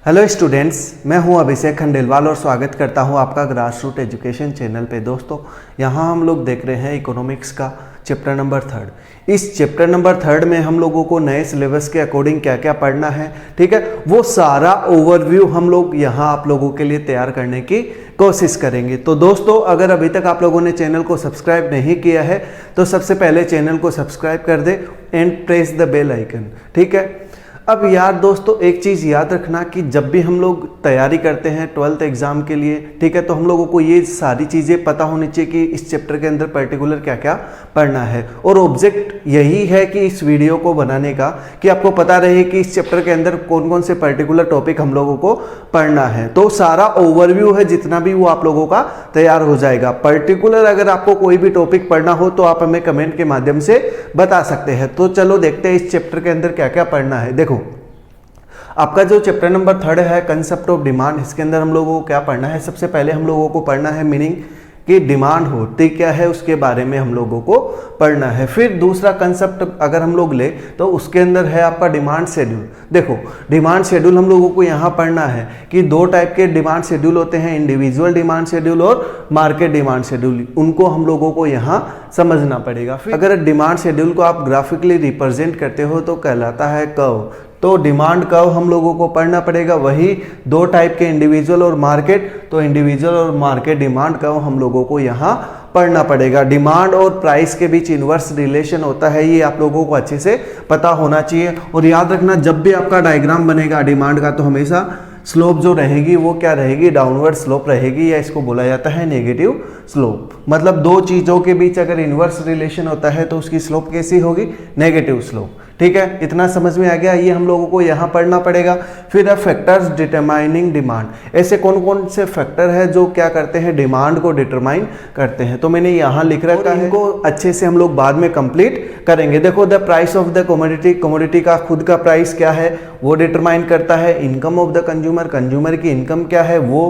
Hello students, मैं हूं अभिषेक खंडेलवाल और स्वागत करता हूं आपका ग्रासरूट एजुकेशन चैनल पे। दोस्तों, यहां हम लोग देख रहे हैं इकोनॉमिक्स का चैप्टर नंबर 3। इस चैप्टर नंबर 3 में हम लोगों को नए सिलेबस के अकॉर्डिंग क्या क्या पढ़ना है, ठीक है, वो सारा ओवरव्यू हम लोग यहां आप लोगों के लिए तैयार करने की कोशिश करेंगे। तो दोस्तों, अगर अभी तक आप लोगों ने चैनल को सब्सक्राइब नहीं किया है तो सबसे पहले चैनल को सब्सक्राइब कर दे and press the bell icon, ठीक है। अब यार दोस्तों, एक चीज़ याद रखना कि जब भी हम लोग तैयारी करते हैं 12th एग्ज़ाम के लिए, ठीक है, तो हम लोगों को ये सारी चीज़ें पता होनी चाहिए कि इस चैप्टर के अंदर पर्टिकुलर क्या क्या पढ़ना है। और ऑब्जेक्ट यही है कि इस वीडियो को बनाने का कि आपको पता रहे कि इस चैप्टर के अंदर कौन कौन से पर्टिकुलर टॉपिक हम लोगों को पढ़ना है। तो सारा ओवरव्यू है जितना भी, वो आप लोगों का तैयार हो जाएगा। पर्टिकुलर अगर आपको कोई भी टॉपिक पढ़ना हो तो आप हमें कमेंट के माध्यम से बता सकते हैं। तो चलो देखते हैं इस चैप्टर के अंदर क्या क्या पढ़ना है। देखो, आपका जो चैप्टर नंबर 3 है कंसेप्ट ऑफ डिमांड, इसके अंदर हम लोगों को क्या पढ़ना है। सबसे पहले हम लोगों को पढ़ना है मीनिंग कि डिमांड होती क्या है, उसके बारे में हम लोगों को पढ़ना है। फिर दूसरा कंसेप्ट अगर हम लोग ले तो उसके अंदर है आपका डिमांड शेड्यूल। देखो, डिमांड शेड्यूल हम लोगों को यहाँ पढ़ना है कि दो टाइप के डिमांड शेड्यूल होते हैं, इंडिविजुअल डिमांड शेड्यूल और मार्केट डिमांड शेड्यूल। उनको हम लोगों को यहाँ समझना पड़ेगा। फिर अगर डिमांड शेड्यूल को आप ग्राफिकली रिप्रेजेंट करते हो तो कहलाता है कर्व। तो डिमांड कर्व हम लोगों को पढ़ना पड़ेगा। वही दो टाइप के, इंडिविजुअल और मार्केट, तो इंडिविजुअल और मार्केट डिमांड कर्व हम लोगों को यहाँ पढ़ना पड़ेगा। डिमांड और प्राइस के बीच इन्वर्स रिलेशन होता है, ये आप लोगों को अच्छे से पता होना चाहिए। और याद रखना, जब भी आपका डायग्राम बनेगा डिमांड का तो हमेशा स्लोप जो रहेगी वो क्या रहेगी, डाउनवर्ड स्लोप रहेगी, या इसको बोला जाता है नेगेटिव स्लोप। मतलब दो चीज़ों के बीच अगर इन्वर्स रिलेशन होता है तो उसकी स्लोप कैसी होगी, नेगेटिव स्लोप, ठीक है। इतना समझ में आ गया, ये हम लोगों को यहाँ पढ़ना पड़ेगा। फिर है फैक्टर्स डिटरमाइनिंग डिमांड। ऐसे कौन कौन से फैक्टर है जो क्या करते हैं, डिमांड को डिटरमाइन करते हैं। तो मैंने यहाँ लिख रखा है, इनको अच्छे से हम लोग बाद में कंप्लीट करेंगे। देखो, the price of the commodity, commodity का खुद का प्राइस क्या है वो डिटरमाइन करता है। Income of the consumer, consumer की इनकम क्या है वो।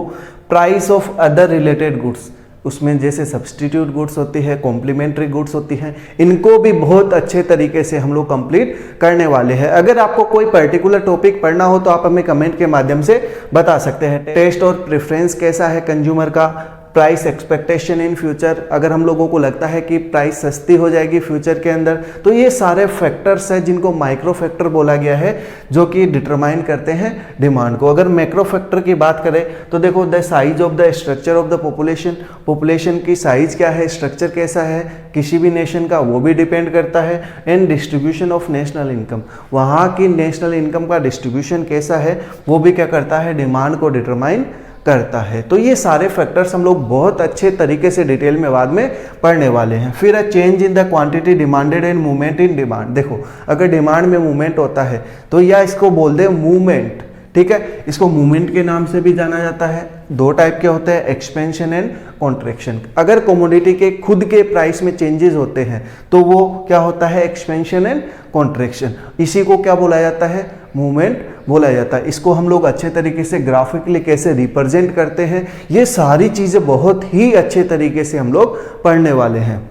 Price of other related goods, उसमें जैसे सब्सटीट्यूट गुड्स होती है, कॉम्प्लीमेंट्री गुड्स होती हैं, इनको भी बहुत अच्छे तरीके से हम लोग कंप्लीट करने वाले हैं। अगर आपको कोई पर्टिकुलर टॉपिक पढ़ना हो तो आप हमें कमेंट के माध्यम से बता सकते हैं। टेस्ट और प्रेफरेंस कैसा है कंज्यूमर का। प्राइस एक्सपेक्टेशन इन फ्यूचर, अगर हम लोगों को लगता है कि प्राइस सस्ती हो जाएगी फ्यूचर के अंदर, तो ये सारे फैक्टर्स हैं जिनको माइक्रो फैक्टर बोला गया है, जो कि डिटरमाइन करते हैं डिमांड को। अगर मैक्रो फैक्टर की बात करें तो देखो, the size of the structure of the population, population की साइज क्या है, स्ट्रक्चर कैसा है किसी भी नेशन का, वो भी डिपेंड करता है। And distribution of national income, वहाँ की नेशनल इनकम का डिस्ट्रीब्यूशन कैसा है वो भी क्या करता है, डिमांड को डिटरमाइन करता है। तो ये सारे फैक्टर्स हम लोग बहुत अच्छे तरीके से डिटेल में बाद में पढ़ने वाले हैं। फिर है change in the quantity demanded and movement in demand. देखो, अगर डिमांड में मूवमेंट होता है तो या इसको बोल दे मूवमेंट, ठीक है, इसको मूवमेंट के नाम से भी जाना जाता है। दो टाइप के होते हैं, एक्सपेंशन एंड कॉन्ट्रैक्शन। अगर कमोडिटी के खुद के प्राइस में चेंजेस होते हैं तो वो क्या होता है, एक्सपेंशन एंड कॉन्ट्रैक्शन। इसी को क्या बोला जाता है, मूवमेंट बोला जाता है। इसको हम लोग अच्छे तरीके से ग्राफिकली कैसे रिप्रेजेंट करते हैं, ये सारी चीज़ें बहुत ही अच्छे तरीके से हम लोग पढ़ने वाले हैं।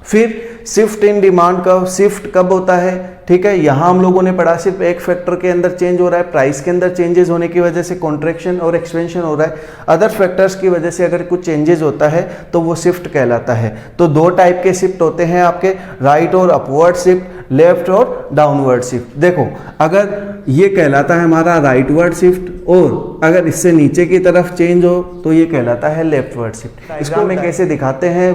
फिर shift in demand curve, shift कब होता है, ठीक है, यहाँ हम लोगों ने पढ़ा सिर्फ एक फैक्टर के अंदर चेंज हो रहा है, प्राइस के अंदर चेंजेस होने की वजह से कॉन्ट्रैक्शन और एक्सपेंशन हो रहा है। अदर फैक्टर्स की वजह से अगर कुछ चेंजेस होता है तो वो शिफ्ट कहलाता है। तो दो टाइप के शिफ्ट होते हैं आपके, राइट और अपवर्ड शिफ्ट, लेफ्ट और डाउनवर्ड शिफ्ट। देखो, अगर ये कहलाता है हमारा राइटवर्ड शिफ्ट, और अगर इससे नीचे की तरफ चेंज हो तो ये कहलाता है लेफ्टवर्ड शिफ्ट। इसको हमें कैसे दिखाते हैं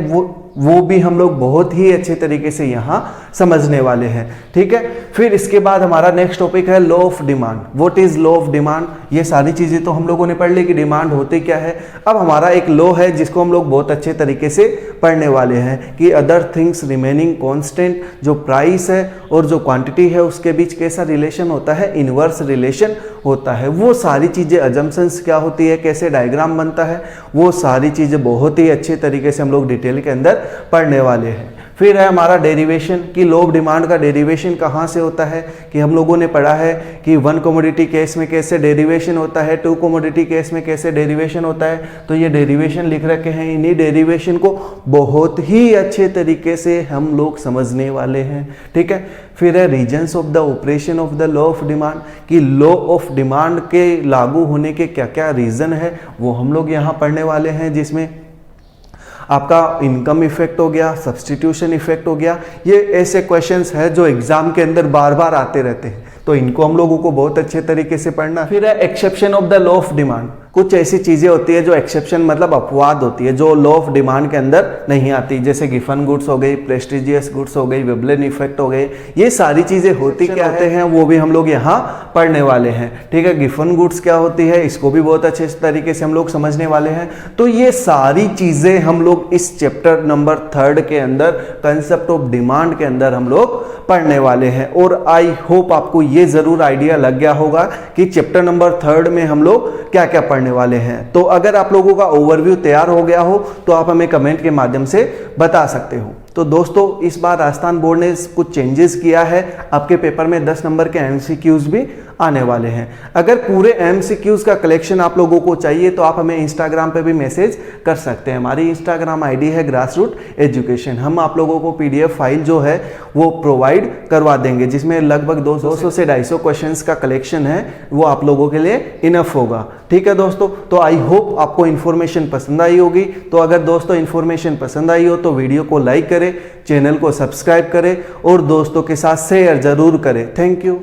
वो भी हम लोग बहुत ही अच्छे तरीके से यहाँ समझने वाले हैं, ठीक है। फिर इसके बाद हमारा नेक्स्ट टॉपिक है law of demand. What is law of demand, ये सारी चीजें तो हम लोगों ने पढ़ ली कि डिमांड होती क्या है। अब हमारा एक लॉ है जिसको हम लोग बहुत अच्छे तरीके से पढ़ने वाले हैं कि अदर थिंग्स रिमेनिंग कांस्टेंट, जो प्राइस है और जो क्वांटिटी है उसके बीच कैसा रिलेशन होता है, इनवर्स रिलेशन होता है। वो सारी चीज़ें, अजम्पशंस क्या होती है, कैसे डायग्राम बनता है, वो सारी चीज़ें बहुत ही अच्छे तरीके से हम लोग डिटेल के अंदर पढ़ने वाले हैं। फिर है हमारा डेरिवेशन कि लो ऑफ डिमांड का डेरिवेशन कहाँ से होता है, कि हम लोगों ने पढ़ा है कि 1 कमोडिटी केस में कैसे डेरिवेशन होता है, 2 कमोडिटी केस में कैसे डेरिवेशन होता है। तो ये डेरिवेशन लिख रखे हैं, इन्हीं डेरिवेशन को बहुत ही अच्छे तरीके से हम लोग समझने वाले हैं, ठीक है। फिर है reasons of the operation of the law of demand कि लॉ ऑफ डिमांड के लागू होने के क्या क्या रीज़न है वो हम लोग यहाँ पढ़ने वाले हैं, जिसमें आपका इनकम इफेक्ट हो गया, सब्सटीट्यूशन इफेक्ट हो गया। ये ऐसे क्वेश्चंस है जो एग्जाम के अंदर बार बार आते रहते हैं, तो इनको हम लोगों को बहुत अच्छे तरीके से पढ़ना। फिर है exception of the law of demand, कुछ ऐसी चीजें होती है जो एक्सेप्शन मतलब अपवाद होती है, जो लॉ ऑफ डिमांड के अंदर नहीं आती, जैसे गिफन गुड्स हो गई, प्रेस्टिजियस गुड्स हो गई, वेबलेन इफेक्ट हो गए। ये सारी चीजें होती क्या होते हैं वो भी हम लोग यहाँ पढ़ने वाले हैं, ठीक है। गिफन गुड्स क्या होती है इसको भी बहुत अच्छे तरीके से हम लोग समझने वाले हैं। तो ये सारी चीजें हम लोग इस चैप्टर नंबर 3 के अंदर कंसेप्ट ऑफ डिमांड के अंदर हम लोग पढ़ने वाले हैं। और आई होप आपको ये जरूर आइडिया लग गया होगा कि चैप्टर नंबर 3 में हम लोग क्या क्या पढ़ने वाले हैं। तो अगर आप लोगों का ओवरव्यू तैयार हो गया हो तो आप हमें कमेंट के माध्यम से बता सकते हो। तो दोस्तों इस बार राजस्थान बोर्ड ने कुछ चेंजेस किया है, आपके पेपर में 10 नंबर के एमसीक्यूज भी आने वाले हैं। अगर पूरे एमसीक्यूज का कलेक्शन आप लोगों को चाहिए तो आप हमें इंस्टाग्राम पे भी मैसेज कर सकते हैं। हमारी इंस्टाग्राम आईडी है ग्रासरूट एजुकेशन। हम आप लोगों को पीडीएफ फाइल जो है वो प्रोवाइड करवा देंगे, जिसमें लगभग 200 से 250 क्वेश्चंस का कलेक्शन है, वो आप लोगों के लिए इनफ होगा, ठीक है दोस्तों। तो आई होप आपको इन्फॉर्मेशन पसंद आई होगी। तो अगर दोस्तों इन्फॉर्मेशन पसंद आई हो तो वीडियो को लाइक करें, चैनल को सब्सक्राइब करें और दोस्तों के साथ शेयर जरूर करें। Thank you.